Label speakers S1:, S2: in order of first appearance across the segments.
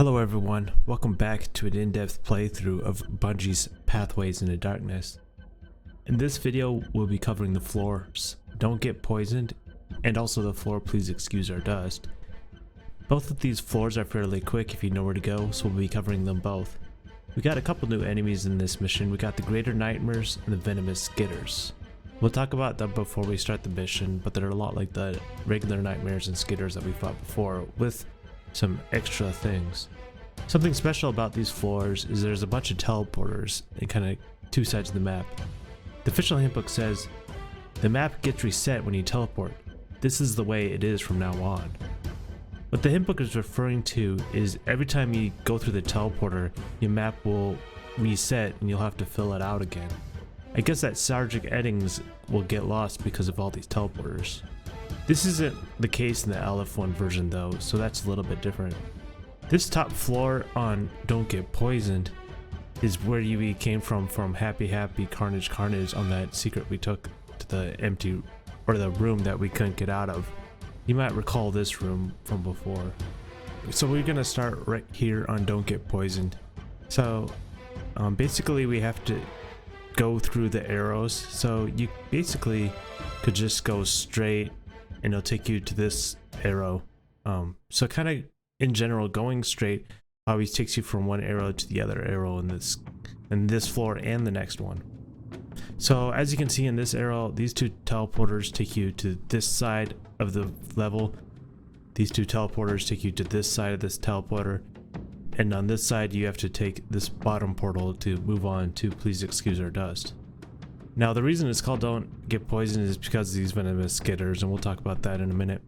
S1: Hello everyone, welcome back to an in-depth playthrough of Bungie's Pathways into Darkness. In this video, we'll be covering the floors, Don't Get Poisoned, and also the floor Please Excuse Our Dust. Both of these floors are fairly quick if you know where to go, so we'll be covering them both. We got a couple new enemies in this mission. We got the Greater Nightmares and the Venomous Skitters. We'll talk about them before we start the mission, but they're a lot like the regular Nightmares and Skitters that we fought before, with some extra things. Something special about these floors is there's a bunch of teleporters in kind of two sides of the map. The official handbook says the map gets reset when you teleport. This is the way it is from now on. What the handbook is referring to is every time you go through the teleporter, your map will reset and you'll have to fill it out again. I guess that Sergeant Eddings will get lost because of all these teleporters. This isn't the case in the LF1 version though, so that's a little bit different. This top floor on Don't Get Poisoned is where you came from Happy Carnage on that secret we took to the empty, or the room that we couldn't get out of. You might recall this room from before. So we're gonna start right here on Don't Get Poisoned. So basically we have to go through the arrows, so you basically could just go straight and it'll take you to this arrow. So kind of in general, going straight always takes you from one arrow to the other arrow in this floor and the next one. So as you can see in this arrow, these two teleporters take you to this side of the level. These two teleporters take you to this side of this teleporter. And on this side, you have to take this bottom portal to move on to Please Excuse Our Dust. Now the reason it's called Don't Get Poisoned is because of these Venomous Skitters, and we'll talk about that in a minute.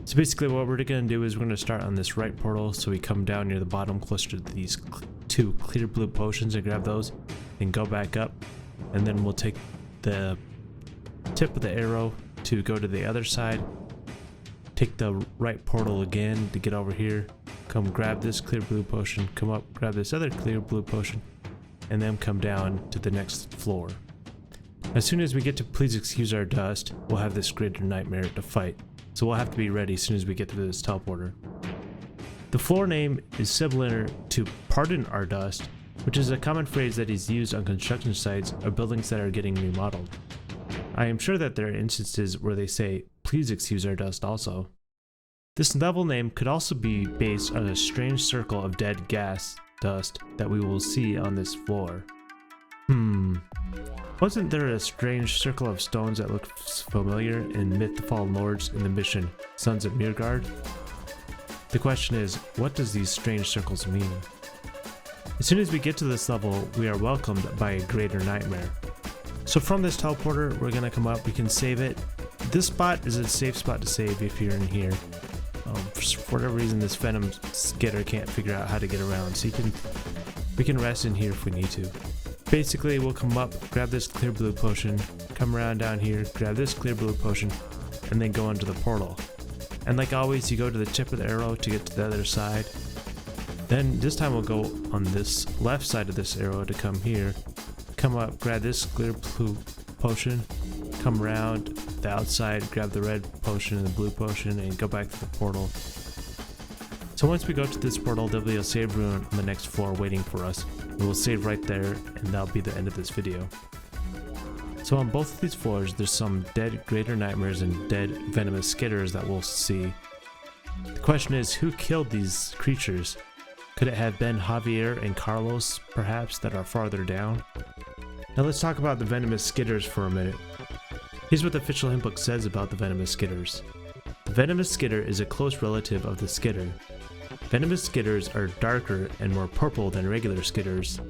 S1: So basically what we're going to do is we're going to start on this right portal, so we come down near the bottom closer to these two clear blue potions and grab those and go back up, and then we'll take the tip of the arrow to go to the other side, take the right portal again to get over here, come grab this clear blue potion, come up, grab this other clear blue potion, and then come down to the next floor. As soon as we get to Please Excuse Our Dust, we'll have this Greater Nightmare to fight, so we'll have to be ready as soon as we get to this teleporter. The floor name is similar to Pardon Our Dust, which is a common phrase that is used on construction sites or buildings that are getting remodeled. I am sure that there are instances where they say, Please Excuse Our Dust also. This level name could also be based on a strange circle of dead gas dust that we will see on this floor. Wasn't there a strange circle of stones that looked familiar in Myth the Fallen Lords in the mission Sons of Mirgard? The question is, what does these strange circles mean? As soon as we get to this level, we are welcomed by a Greater Nightmare. So from this teleporter, we're gonna come up, we can save it. This spot is a safe spot to save if you're in here. For whatever reason, this Venomous Skitter can't figure out how to get around, so we can rest in here if we need to. Basically, we'll come up, grab this clear blue potion, come around down here, grab this clear blue potion, and then go into the portal. And like always, you go to the tip of the arrow to get to the other side. Then this time we'll go on this left side of this arrow to come here, come up, grab this clear blue potion, come around the outside, grab the red potion and the blue potion, and go back to the portal. So once we go to this portal, there'll be a save rune on the next floor waiting for us. We will save right there, and that'll be the end of this video. So on both of these floors, there's some dead Greater Nightmares and dead Venomous Skitters that we'll see. The question is, who killed these creatures? Could it have been Javier and Carlos, perhaps, that are farther down? Now let's talk about the Venomous Skitters for a minute. Here's what the official handbook says about the Venomous Skitters. The Venomous Skitter is a close relative of the Skitter. Venomous Skitters are darker and more purple than regular Skitters.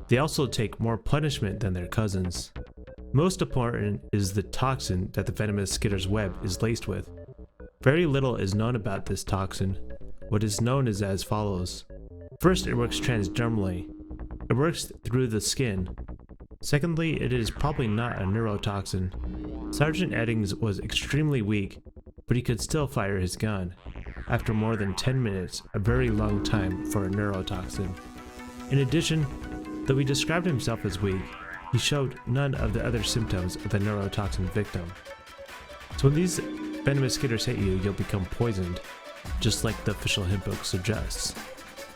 S1: They also take more punishment than their cousins. Most important is the toxin that the Venomous Skitter's web is laced with. Very little is known about this toxin. What is known is as follows. First, it works transdermally. It works through the skin. Secondly, it is probably not a neurotoxin. Sergeant Eddings was extremely weak, but he could still fire his gun. After more than 10 minutes, a very long time for a neurotoxin. In addition, though he described himself as weak, he showed none of the other symptoms of a neurotoxin victim. So when these Venomous Skitters hit you, you'll become poisoned, just like the official handbook suggests.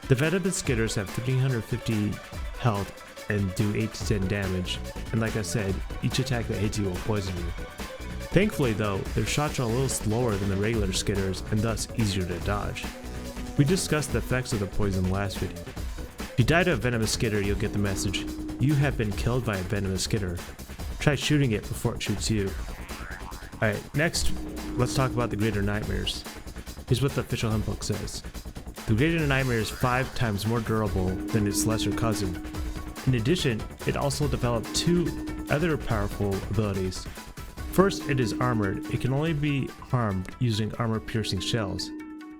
S1: The Venomous Skitters have 350 health and do 8 to 10 damage, and like I said, each attack that hits you will poison you. Thankfully though, their shots are a little slower than the regular Skitters and thus easier to dodge. We discussed the effects of the poison last video. If you die to a Venomous Skitter, you'll get the message, "You have been killed by a Venomous Skitter. Try shooting it before it shoots you." Alright, next, let's talk about the Greater Nightmares. Here's what the official handbook says. The Greater Nightmare is 5 times more durable than its lesser cousin. In addition, it also developed 2 other powerful abilities. First, it is armored. It can only be harmed using armor-piercing shells,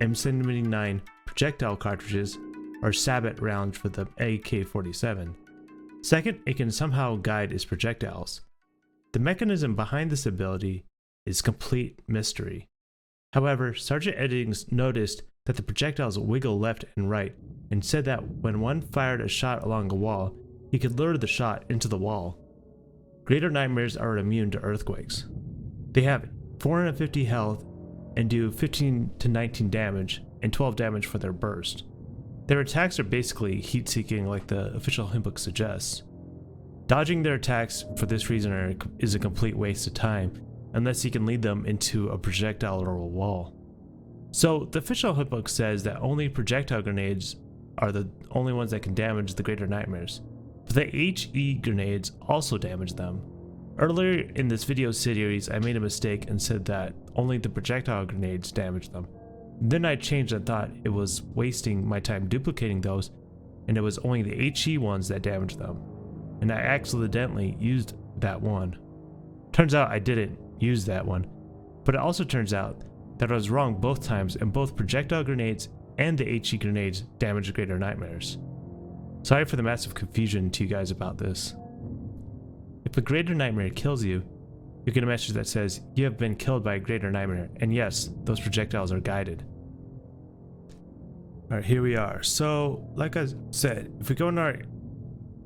S1: M79 projectile cartridges, or Sabbat rounds for the AK-47. Second, it can somehow guide its projectiles. The mechanism behind this ability is complete mystery. However, Sergeant Eddings noticed that the projectiles wiggle left and right, and said that when one fired a shot along a wall, he could lure the shot into the wall. Greater Nightmares are immune to earthquakes. They have 450 health and do 15 to 19 damage and 12 damage for their burst. Their attacks are basically heat-seeking like the official handbook suggests. Dodging their attacks for this reason is a complete waste of time, unless you can lead them into a projectile or a wall. So the official handbook says that only projectile grenades are the only ones that can damage the Greater Nightmares, but the HE grenades also damage them. Earlier in this video series, I made a mistake and said that only the projectile grenades damage them. Then I changed and thought it was wasting my time duplicating those, and it was only the HE ones that damaged them. And I accidentally used that one. Turns out I didn't use that one, but it also turns out that I was wrong both times, and both projectile grenades and the HE grenades damage the Greater Nightmares. Sorry for the massive confusion to you guys about this. If a Greater Nightmare kills you, you get a message that says, "You have been killed by a Greater Nightmare," and yes, those projectiles are guided. Alright, here we are. So, like I said, if we go in our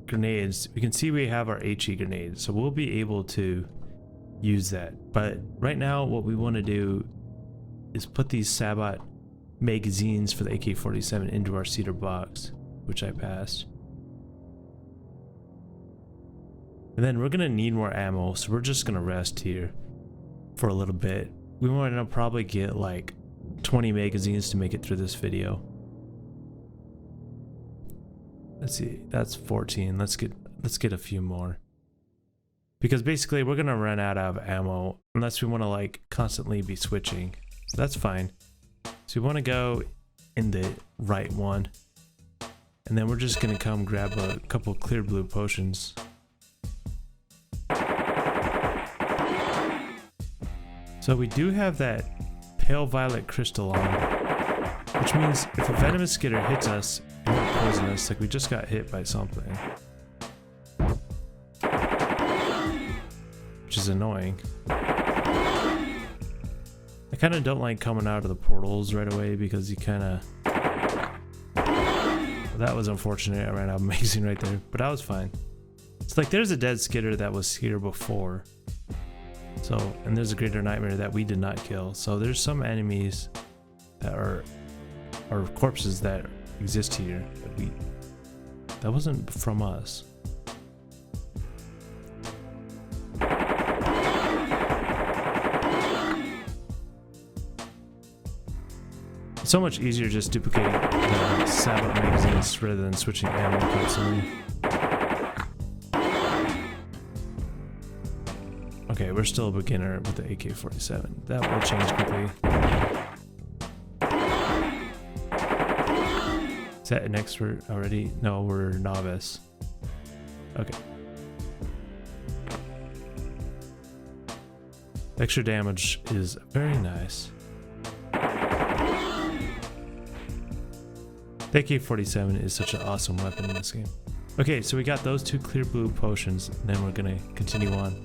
S1: grenades, we can see we have our HE grenades, so we'll be able to use that. But right now, what we want to do is put these Sabbat magazines for the AK-47 into our cedar box, which I passed. And then we're gonna need more ammo, so we're just gonna rest here for a little bit. We want to probably get like 20 magazines to make it through this video. Let's see, that's 14. Let's get a few more. Because basically we're gonna run out of ammo unless we want to like constantly be switching. So that's fine. So we want to go in the right one. And then we're just gonna come grab a couple clear blue potions. So we do have that pale violet crystal on, which means if a Venomous Skitter hits us, it won't poison us, like we just got hit by something. Which is annoying. I kind of don't like coming out of the portals right away because you kind of... That was unfortunate, I ran out of amazing right there, but that was fine. It's like there's a dead Skitter that was here before. So, and there's a Greater Nightmare that we did not kill. So there's some enemies that are corpses that exist here that wasn't from us. It's so much easier just duplicating the Sabbat magazines rather than switching ammo constantly. Okay, we're still a beginner with the AK-47. That will change quickly. Is that an expert already? No, we're novice. Okay. Extra damage is very nice. The AK-47 is such an awesome weapon in this game. Okay, so we got those 2 clear blue potions, and then we're gonna continue on.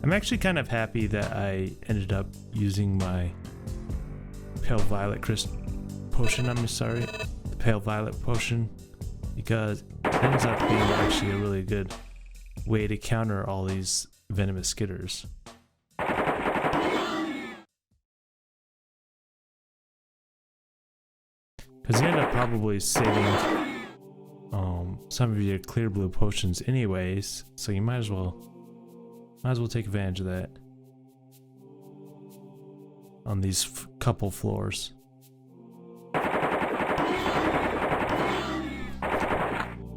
S1: I'm actually kind of happy that I ended up using my pale violet potion, the pale violet potion, because it ends up being actually a really good way to counter all these Venomous Skitters. Because you end up probably saving some of your clear blue potions anyways, so you might as well take advantage of that on these couple floors. If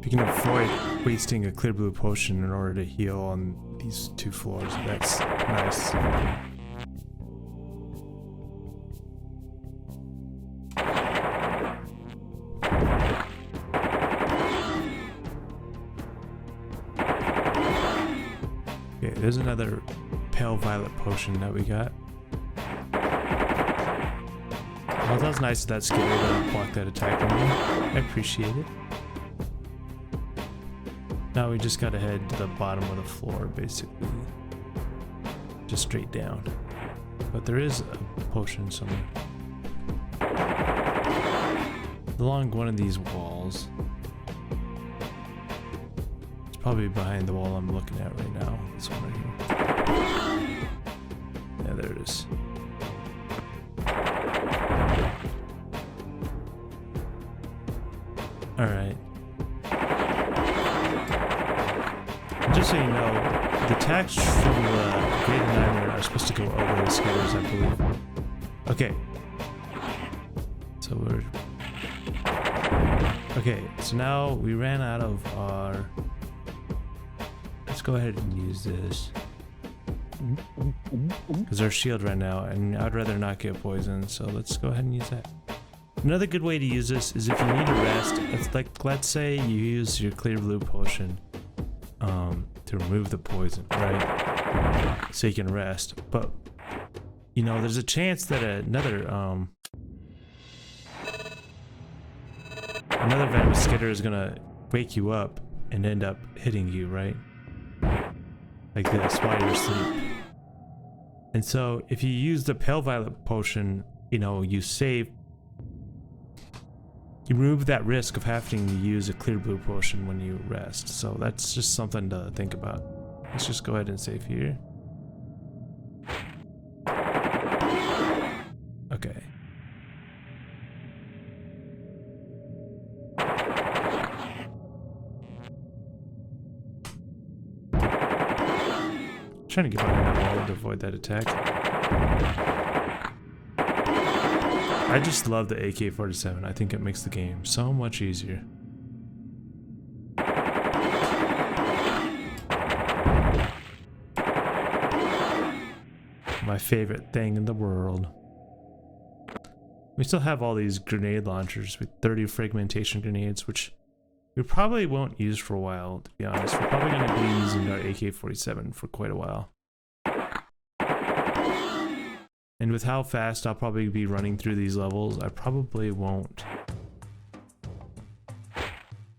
S1: you can avoid wasting a clear blue potion in order to heal on these 2 floors, that's nice. Okay, there's another pale violet potion that we got. Oh, that was nice of that skitter to block that attack from me. I appreciate it. Now we just gotta head to the bottom of the floor, basically. Just straight down. But there is a potion somewhere. Along one of these walls. It's probably behind the wall I'm looking at right now. This one right here. Yeah, there it is. Alright. Just so you know, the attacks from the Greater Nightmare are supposed to go over the skitters, I believe. Okay. So we're... Okay, so now we ran out of our... Let's go ahead and use this. Because our shield ran out, and I'd rather not get poisoned, so let's go ahead and use that. Another good way to use this is if you need a rest. It's like, let's say you use your clear blue potion to remove the poison, right? So you can rest. But you know, there's a chance that another Venomous Skitter is gonna wake you up and end up hitting you, right? Like this while you're asleep. And so if you use the pale violet potion, you know, you remove that risk of having to use a clear blue potion when you rest. So that's just something to think about. Let's just go ahead and save here. Okay. Trying to get behind that wall to avoid that attack. I just love the AK-47. I think it makes the game so much easier. My favorite thing in the world. We still have all these grenade launchers with 30 fragmentation grenades, which we probably won't use for a while, to be honest. We're probably going to be using our AK-47 for quite a while. And with how fast I'll probably be running through these levels, I probably won't.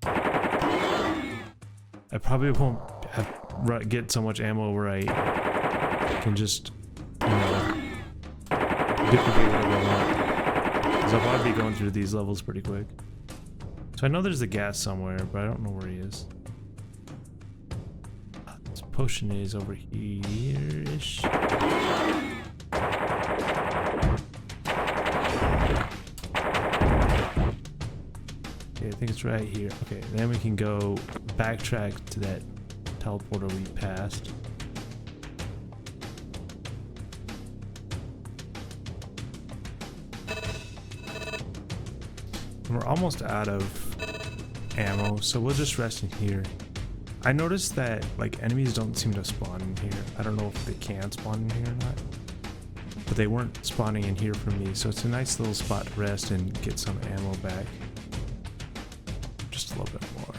S1: I probably won't get so much ammo where I can just, you know, duplicate whatever I want. Because I'll probably be going through these levels pretty quick. So I know there's a gas somewhere, but I don't know where he is. This potion is over here-ish. I think it's right here. Okay, then we can go backtrack to that teleporter we passed. And we're almost out of ammo, so we'll just rest in here. I noticed that like enemies don't seem to spawn in here. I don't know if they can spawn in here or not, but they weren't spawning in here for me, so it's a nice little spot to rest and get some ammo back. Just a little bit more.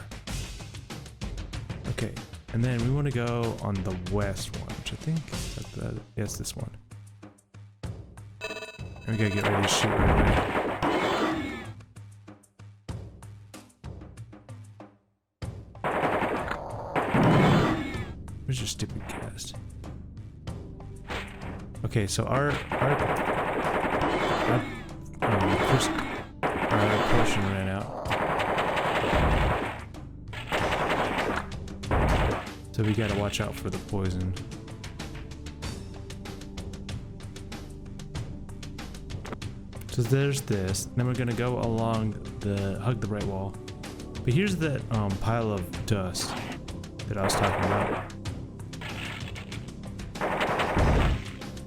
S1: Okay, and then we want to go on the west one, which I think is yes, this one. And we gotta get ready to shoot right away. Where's your stupid cast? Okay, so our potion ran out. So we gotta watch out for the poison. So there's this. Then we're gonna go along hug the right wall. But here's that pile of dust that I was talking about.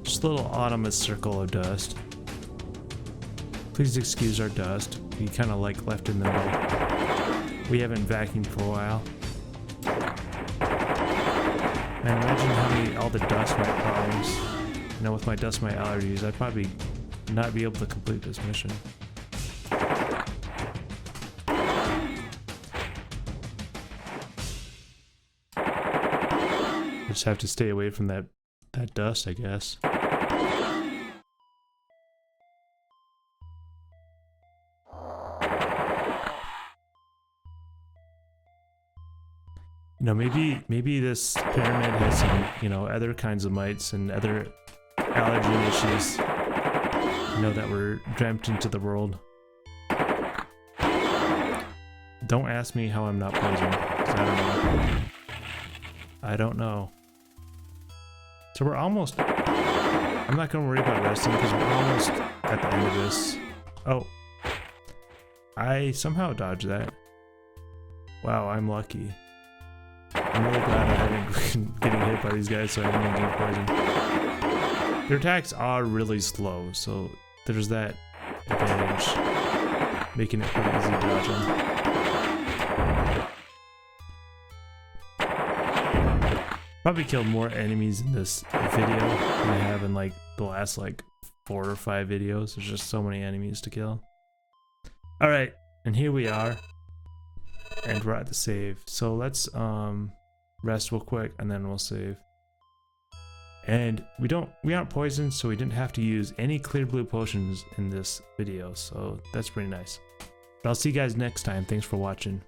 S1: Just a little autumnous circle of dust. Please excuse our dust. We kind of like left in the middle. We haven't vacuumed for a while. Man, imagine all the dust mite problems. You know, with my dust mite allergies, I'd probably not be able to complete this mission. Just have to stay away from that dust, I guess. You know, maybe this pyramid has some, you know, other kinds of mites and other allergy issues, you know, that were dreamt into the world. Don't ask me how I'm not poisoned, 'cause I don't know. I don't know. So we're almost... I'm not gonna worry about resting because we're almost at the end of this. Oh. I somehow dodged that. Wow, I'm lucky. I'm really glad I haven't been getting hit by these guys so I haven't gained poison. Their attacks are really slow, so there's that advantage, making it pretty easy to dodge them. Probably killed more enemies in this video than I have in like the last like 4 or 5 videos. There's just so many enemies to kill. Alright, and here we are. And we're at the save. So let's rest real quick and then we'll save. And we aren't poisoned, so we didn't have to use any clear blue potions in this video, so that's pretty nice. But I'll see you guys next time. Thanks for watching.